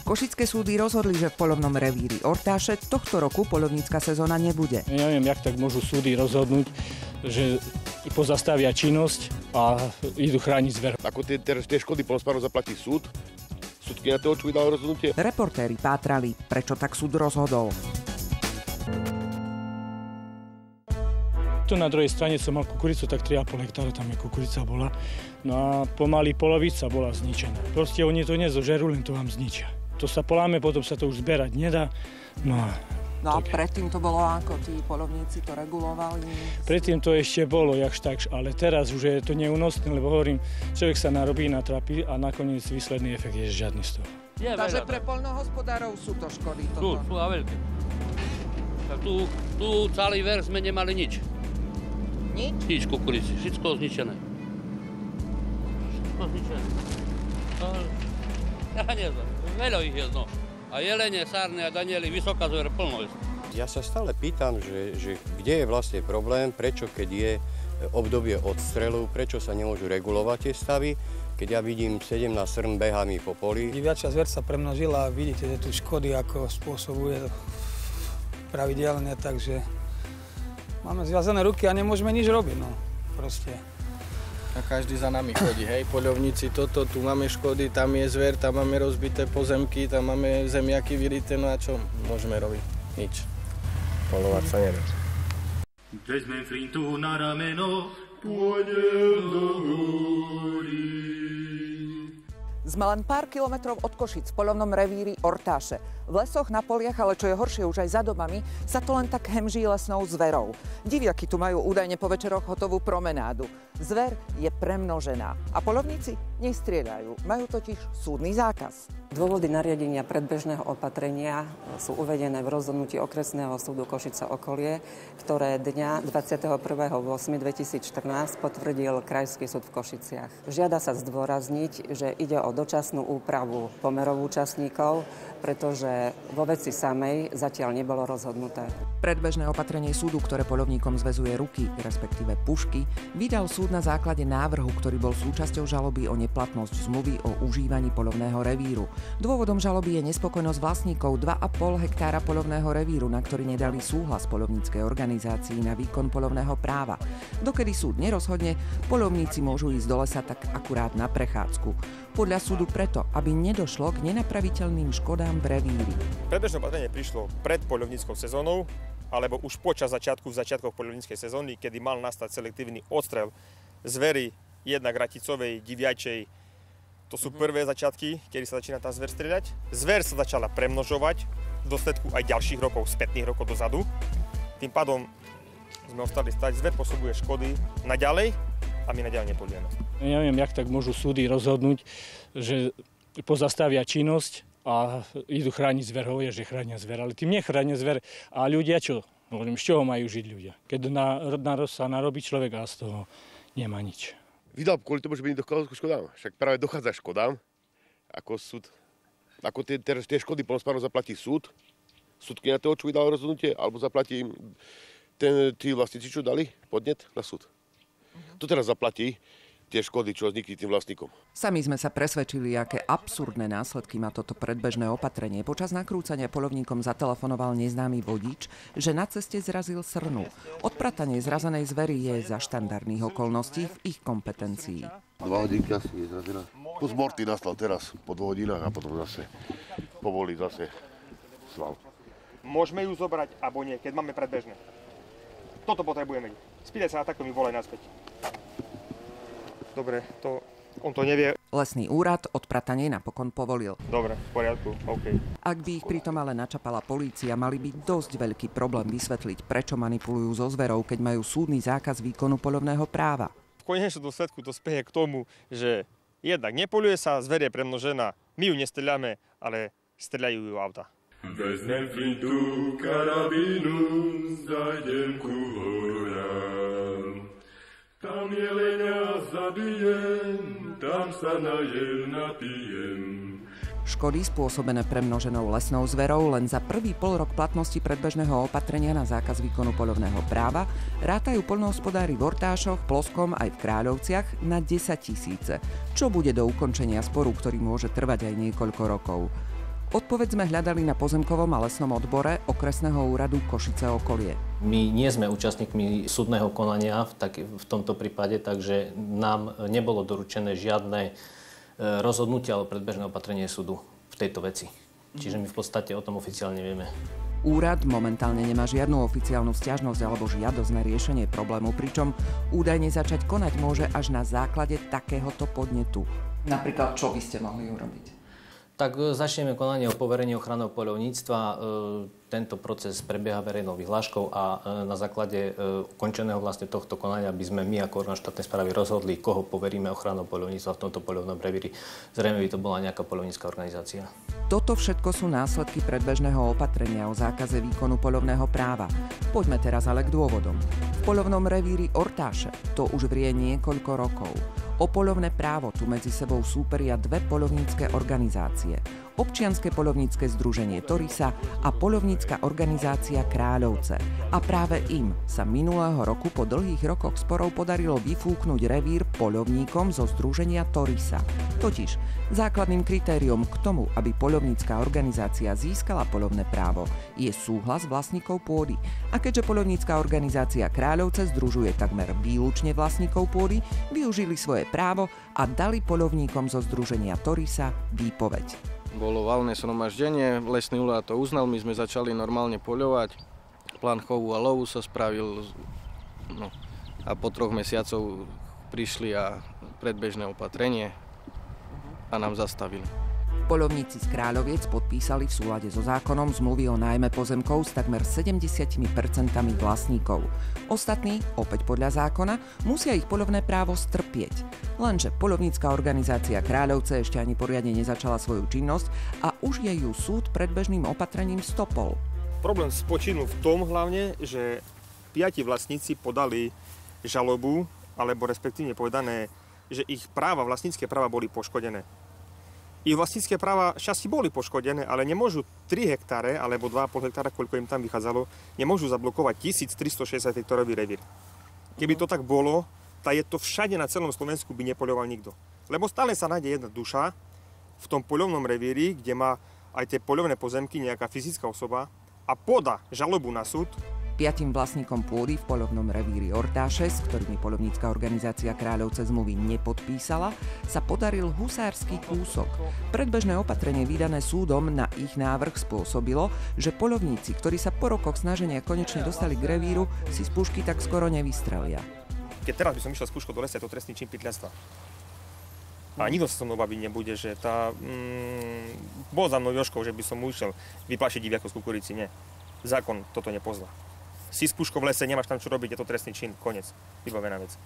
Košické súdy rozhodli, že v poľovnom revíri Ortáše tohto roku poľovnícka sezóna nebude. Ja neviem, jak tak môžu súdy rozhodnúť, že pozastavia činnosť a idú chrániť zver. Ako tie škody poľnohospodárov zaplatí súd? Súdky na to, čo vydalo rozhodnutie? Reportéri pátrali, prečo tak súd rozhodol. Tu na druhej strane som mal kukuricu, tak 3,5 hektára tam je kukurica bola. No a pomaly polovica bola zničená. Proste oni to nezožerú, len to vám zničia. To sa poláme, potom sa to už zberať nedá. No a predtým to bolo ako, tí poľovníci to regulovali? Predtým to ešte bolo jakž takž, ale teraz už je to neúnosné, lebo hovorím, človek sa narobí, natrapí a nakoniec výsledný efekt je žiadny z toho. Takže pre poľnohospodárov sú to škody? Sú a veľké. Tu celý ver sme nemali nič. Nič? Nič kukurici, všetko zničené. Všetko zničené. Ja neviem, veľa ich je, no. A jelene, sárne a danieli, vysoká zver, plno je. Ja sa stále pýtam, že kde je vlastne problém, prečo keď je obdobie odstrelu, prečo sa nemôžu regulovať tie stavy, keď ja vidím 17 srn behá mi po poli. Diviačia zver sa premnožila a vidíte, že tu škody ako spôsobuje pravidelne, takže máme zviazané ruky a nemôžeme nič robiť, no proste. A každý za nami chodí, hej, poľovníci, tu máme škody, tam je zver, tam máme rozbité pozemky, tam máme zemiaky vyrité, no a čo môžeme robiť? Nič. Poľovať sa nedá. Vezmem flintu na rameno, pôjdem do hory. Sme len pár kilometrov od Košic v poľovnom revíri Ortáše. V lesoch, na poliach, ale čo je horšie už aj za domami, sa to len tak hemží lesnou zverou. Diviaky tu majú údajne po večeroch hotovú promenádu. Zver je premnožená a poľovníci nestrieľajú. Majú totiž súdny zákaz. Dôvody nariadenia predbežného opatrenia sú uvedené v rozhodnutí okresného súdu Košice okolie, ktoré dňa 21.8.2014 potvrdil Krajský súd v Košiciach. Žiada sa zdôrazniť, že ide o dočasnú úpravu pomerov účastníkov, pretože vo veci samej zatiaľ nebolo rozhodnuté. Predbežné opatrenie súdu, ktoré poľovníkom zväzuje ruky, respektíve pušky, vydal súd na základe návrhu, ktorý bol súčasťou žaloby o neplatnosť zmluvy o užívaní poľovného revíru. Dôvodom žaloby je nespokojnosť vlastníkov 2,5 hektára poľovného revíru, na ktorý nedali súhlas poľovníckej organizácii na výkon poľovného práva. Dokedy súd nerozhodne, poľovníci môžu ísť do lesa tak akurát na prechádzku. Podľa súdu preto, aby nedošlo k nenapraviteľným škodám v revíri. Predbežné opatrenie prišlo pred poľovníckou sezónou, alebo už v začiatkoch poľovníckej sezóny, kedy mal nastať selektívny odstrel zvery, jednak raticovej, diviačej. To sú prvé začiatky, kedy sa začína tá zver strieľať. Zver sa začala premnožovať v dôsledku aj ďalších rokov, spätných rokov dozadu. Tým pádom sme ostali stať, zver spôsobuje škody naďalej a my naďalej nepodujeme. Ja neviem, jak tak môžu súdy rozhodnúť, že pozastavia činnosť a idú chrániť zver, hovoria, že chránia zver, ale tým nechránia zver. A ľudia čo? Hovorím, z čoho majú žiť ľudia? Keď sa narobí človek a z toho nemá nič. Vydal kvôli tomu, že by nedochádzalo k škodám. Však práve dochádza škodám, ako súd. Ako tie škody poľnohospodárov zaplatí súd, súdky na to, čo vydalo rozhodnutie, alebo zaplatí tí vlastníci, čo dali podnet na súd. To teraz zaplatí tie škody, čo vznikli tým vlastníkom. Sami sme sa presvedčili, aké absurdné následky má toto predbežné opatrenie. Počas nakrúcania poľovníkom zatelefonoval neznámy vodič, že na ceste zrazil srnu. Odpratanie zrazenej zvery je za štandardných okolností v ich kompetencii. 2 hodinky asi je zrazená. Kus morty nastal teraz po 2 hodinách a potom zase povolí sval. Môžeme ju zobrať, alebo nie, keď máme predbežné. Toto potrebujeme. Spýtaj sa na takto, mi volaj naspäť. Dobre, on to nevie. Lesný úrad odpratanie napokon povolil. Dobre, v poriadku, OK. Ak by ich pritom ale načapala polícia, mali by dosť veľký problém vysvetliť, prečo manipulujú so zverou, keď majú súdny zákaz výkonu poľovného práva. V konečnom dôsledku to speje k tomu, že jednak nepoľuje sa, zver je premnožená, my ju nestreľame, ale streľajú ju auta. Vezmem flintu, karabínu, zajdem ku horám. Tam jelenia zabijem, tam sa najem, napijem. Škody spôsobené premnoženou lesnou zverou len za prvý polrok platnosti predbežného opatrenia na zákaz výkonu poľovného práva rátajú poľnohospodári v Ortášoch, Ploskom aj v Kráľovciach na 10 000, čo bude do ukončenia sporu, ktorý môže trvať aj niekoľko rokov. Odpoveď sme hľadali na pozemkovom a lesnom odbore okresného úradu Košice okolie. My nie sme účastníkmi súdneho konania v tomto prípade, takže nám nebolo doručené žiadne rozhodnutie alebo predbežné opatrenie súdu v tejto veci. Čiže my v podstate o tom oficiálne nevieme. Úrad momentálne nemá žiadnu oficiálnu sťažnosť alebo žiadosť na riešenie problému, pričom údajne začať konať môže až na základe takéhoto podnetu. Napríklad, čo by ste mohli urobiť? Tak začneme konanie o poverení ochranného poľovníctva. Tento proces prebieha verejnou vyhláškou a na základe ukončeného vlastne tohto konania by sme my ako orgán štátnej správy rozhodli, koho poveríme ochranného poľovníctva v tomto poľovnom revíri. Zrejme by to bola nejaká poľovnícka organizácia. Toto všetko sú následky predbežného opatrenia o zákaze výkonu poľovného práva. Poďme teraz ale k dôvodom. V poľovnom revíri Ortáše to už vrie niekoľko rokov. O poľovné právo tu medzi sebou súperia dve poľovnícke organizácie. Občianske poľovnícke združenie Torisa a poľovnícka organizácia Kráľovce. A práve im sa minulého roku po dlhých rokoch sporov podarilo vyfúknuť revír poľovníkom zo združenia Torisa. Totiž základným kritériom k tomu, aby poľovnícka organizácia získala poľovné právo, je súhlas vlastníkov pôdy. A keďže poľovnícka organizácia Kráľovce združuje takmer výlučne vlastníkov pôdy, využili svoje právo a dali poľovníkom zo združenia Torisa výpoveď. Bolo valné zhromaždenie, lesný úrad to uznal, my sme začali normálne poľovať. Plán chovu a lovu sa spravil a po 3 mesiacov prišli a predbežné opatrenie a nám zastavili. Poľovníci z Kráľoviec podpísali v súlade so zákonom zmluvy o nájme pozemkov s takmer 70% vlastníkov. Ostatní, opäť podľa zákona, musia ich poľovné právo strpieť. Lenže poľovnícka organizácia Kráľovce ešte ani poriadne nezačala svoju činnosť a už jej ju súd predbežným opatrením stopol. Problém spočínul v tom hlavne, že 5 vlastníci podali žalobu, alebo respektívne povedané, že ich práva, vlastnícke práva boli poškodené. Ich vlastnícke práva šťastí boli poškodené, ale nemôžu 3 hektáre alebo 2,5 hektára, koľko im tam vychádzalo, nemôžu zablokovať 1360 hektárový revír. Keby to tak bolo, tak je to všade na celom Slovensku by nepoľoval nikto. Lebo stále sa nájde jedna duša v tom poľovnom revíri, kde má aj tie poľovné pozemky nejaká fyzická osoba a podá žalobu na súd. 5 vlastníkom pôdy v poľovnom revíri Ortáše, s ktorými poľovnícka organizácia Kráľovce zmluvy nepodpísala, sa podaril husársky kúsok. Predbežné opatrenie vydané súdom na ich návrh spôsobilo, že poľovníci, ktorí sa po rokoch snaženia konečne dostali k revíru, si z pušky tak skoro nevystrelia. Keď teraz by som išiel z puškou do lesa, je to trestný čin pytľastva. A nikto sa so mnou baviť nebude, že bol za mnou Jožkov, že by som mu išiel vyplašiť diviako z kukurici. Nie. Zákon toto nepozná. Si s puškou v lese, nemáš tam čo robiť, je to trestný čin. Koniec. Vybavená vec.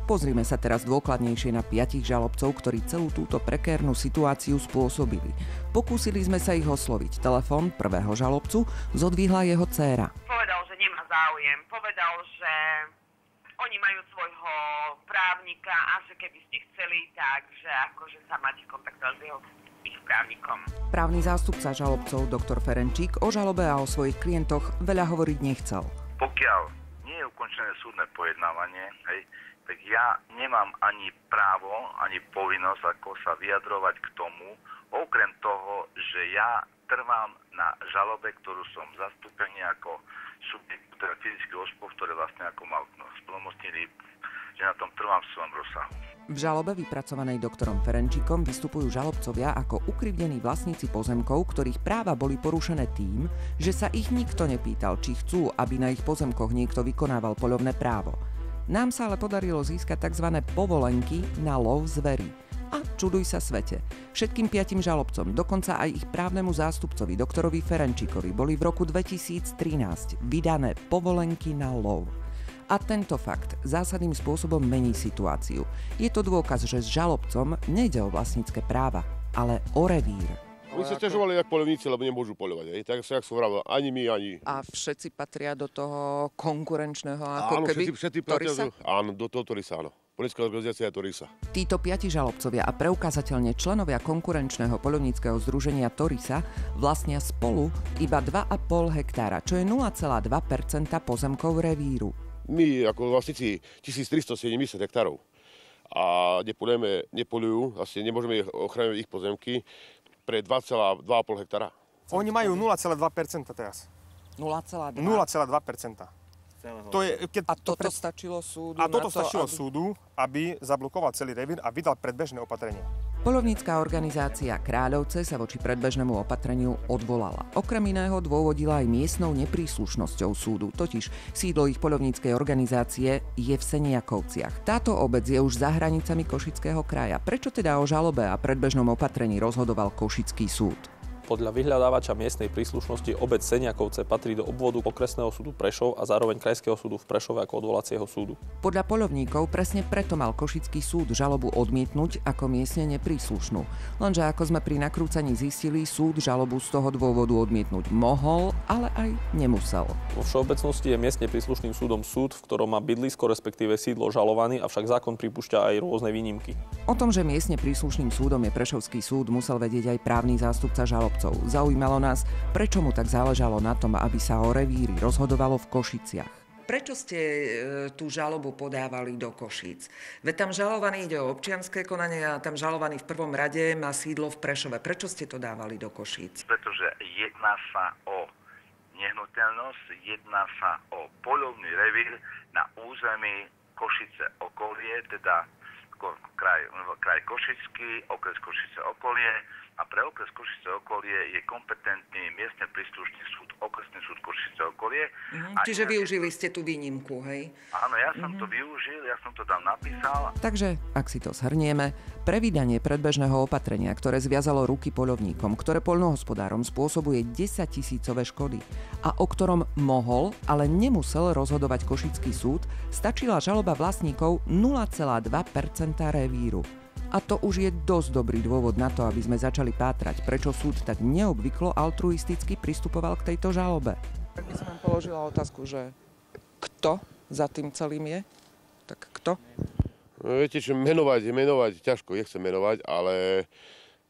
Pozrime sa teraz dôkladnejšie na 5 žalobcov, ktorí celú túto prekérnu situáciu spôsobili. Pokúsili sme sa ich osloviť. Telefón prvého žalobcu zodvihla jeho dcéra. Povedal, že nemá záujem. Povedal, že oni majú svojho právnika a že keby ste chceli, takže akože sa máte kontaktovať s jeho ich právnikom. Právny zástupca žalobcov dr. Ferenčík o žalobe a o svojich klientoch veľa hovoriť nechcel. Pokiaľ nie je ukončené súdne pojednávanie, tak ja nemám ani právo, ani povinnosť ako sa vyjadrovať k tomu, okrem toho, že ja trvám na žalobe, ktorú som zastúpený ako subjekt, teda fyzický osôb, ktoré vlastne ako mal splnomocnili, že na tom trvám v svojom rozsahu. V žalobe vypracovanej doktorom Ferenčíkom vystupujú žalobcovia ako ukrivdení vlastníci pozemkov, ktorých práva boli porušené tým, že sa ich nikto nepýtal, či chcú, aby na ich pozemkoch niekto vykonával poľovné právo. Nám sa ale podarilo získať tzv. Povolenky na lov zverí. A čuduj sa svete, všetkým 5 žalobcom, dokonca aj ich právnemu zástupcovi, doktorovi Ferenčíkovi, boli v roku 2013 vydané povolenky na lov. A tento fakt zásadným spôsobom mení situáciu. Je to dôkaz, že s žalobcom nejde o vlastnícke práva, ale o revír. My sa sťažovali jak poľovníci, lebo nemôžu poľovať. Tak sa, jak som vravel, ani my, ani... A všetci patria do toho konkurenčného, ako áno, keby všetci Torisa? Áno, do toho Torisa, áno. Poľovnícka organizácia je Torisa. Títo 5 žalobcovia a preukázateľne členovia konkurenčného poľovníckeho združenia Torisa vlastnia spolu iba 2,5 hektára, čo je 0,2% pozemkov revíru. My ako vlastníci 1370 hektárov a nepolujú, vlastne nemôžeme ochraňovať ich pozemky pre 2,5 hektara. Oni majú 0,2% teraz. 0,2%? 0,2%. A toto stačilo súdu? Súdu, aby zablokoval celý revír a vydal predbežné opatrenie. Poľovnícka organizácia Kráľovce sa voči predbežnému opatreniu odvolala. Okrem iného dôvodila aj miestnou nepríslušnosťou súdu, totiž sídlo ich poľovníckej organizácie je v Seniakovciach. Táto obec je už za hranicami Košického kraja. Prečo teda o žalobe a predbežnom opatrení rozhodoval Košický súd? Podľa vyhľadávača miestnej príslušnosti obec Seniakovce patrí do obvodu okresného súdu Prešov a zároveň krajského súdu v Prešove ako odvolacieho súdu. Podľa poľovníkov presne preto mal Košický súd žalobu odmietnúť ako miestne nepríslušnú. Lenže ako sme pri nakrúcaní zistili, súd žalobu z toho dôvodu odmietnúť mohol, ale aj nemusel. Vo všeobecnosti je miestne príslušným súdom súd, v ktorom má bydlisko, respektíve sídlo žalovaný, avšak zákon pripúšťa aj rôzne výnimky. O tom, že miestne príslušným súdom je Prešovský súd, musel vedieť aj právny zástupca žalobcov. Zaujímalo nás, prečo mu tak záležalo na tom, aby sa o revíri rozhodovalo v Košiciach. Prečo ste tú žalobu podávali do Košíc? Veď tam žalovaný ide o občianske konanie a tam žalovaný v prvom rade má sídlo v Prešove. Prečo ste to dávali do Košíc? Pretože jedná sa o nehnuteľnosť, jedná sa o poľovný revír na území Košice okolie, teda kraj Košický, okres Košice okolie, a pre okres Košice okolie je kompetentný miestne príslušný súd, okresný súd Košice okolie. Čiže využili ste tú výnimku, hej? Áno, ja som to využil, ja som to tam napísal. Takže, ak si to zhrnieme, pre vydanie predbežného opatrenia, ktoré zviazalo ruky poľovníkom, ktoré poľnohospodárom spôsobuje 10 000-ové škody a o ktorom mohol, ale nemusel rozhodovať Košický súd, stačila žaloba vlastníkov 0,2% revíru. A to už je dosť dobrý dôvod na to, aby sme začali pátrať, prečo súd tak neobvyklo altruisticky pristupoval k tejto žalobe. Tak by som vám položila otázku, že kto za tým celým je? Tak kto? No, viete, čo menovať ťažko, nechcem menovať, ale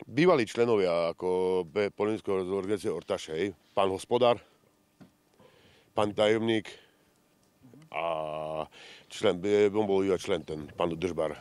bývalí členovia ako poľovníckej organizácie Ortašej, pán hospodár, pán tajomník a on bol člen ten pán Držbar,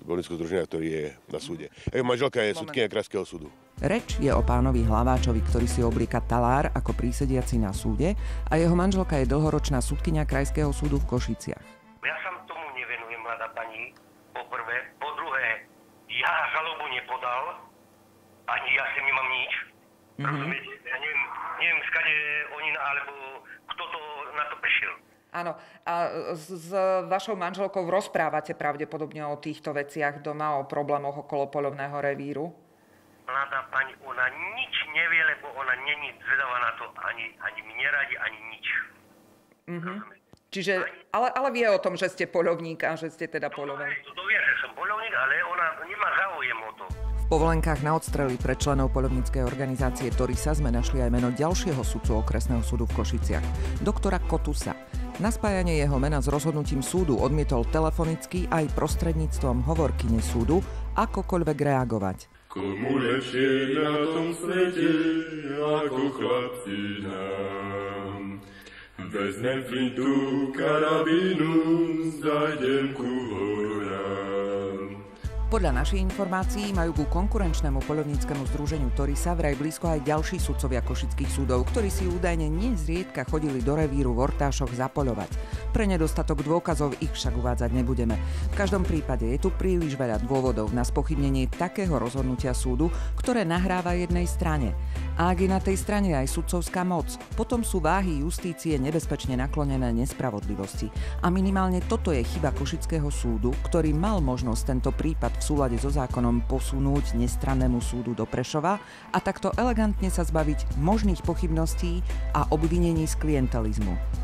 poľovníckeho združenia, ktorý je na súde. Jeho manželka je sudkyňa Krajského súdu. Reč je o pánovi Hlaváčovi, ktorý si oblíka talár ako prísediaci na súde a jeho manželka je dlhoročná sudkyňa Krajského súdu v Košiciach. Ja sa tomu nevenujem, mladá pani, po prvé. Po druhé, ja žalobu nepodal, ani ja si nemám nič. Rozumiete? Ja neviem, skade oni, alebo kto to na to prišiel. Áno, a s vašou manželkou rozprávate pravdepodobne o týchto veciach doma, o problémoch okolo poľovného revíru? Mladá pani, ona nič nevie, lebo ona není zvedavá na to, ani mi neradi, ani nič. Čiže, ale vie o tom, že ste poľovník a že ste teda poľovník. To vie, že som poľovník, ale ona nemá záujem o to. V povolenkách na odstrely pre členov poľovníckej organizácie Torisa sme našli aj meno ďalšieho sudcu okresného súdu v Košiciach, doktora Kotusa. Na spájanie jeho mena s rozhodnutím súdu odmietol telefonicky aj prostredníctvom hovorkyne súdu akokoľvek reagovať. Komu lepšie na tom svete, ako chlapci nám. Vezmem flintu, karabínu, zajdem ku horám. Podľa našich informácií majú ku konkurenčnému poľovníckemu združeniu Torisa vraj blízko aj ďalší sudcovia košických súdov, ktorí si údajne nezriedka chodili do revíru v Ortášoch zapoľovať. Pre nedostatok dôkazov ich však uvádzať nebudeme. V každom prípade je tu príliš veľa dôvodov na spochybnenie takého rozhodnutia súdu, ktoré nahráva jednej strane. A ak je na tej strane aj sudcovská moc, potom sú váhy justície nebezpečne naklonené nespravodlivosti. A minimálne toto je chyba Košického súdu, ktorý mal možnosť tento prípad v súlade so zákonom posunúť nestrannému súdu do Prešova a takto elegantne sa zbaviť možných pochybností a obvinení z klientelizmu.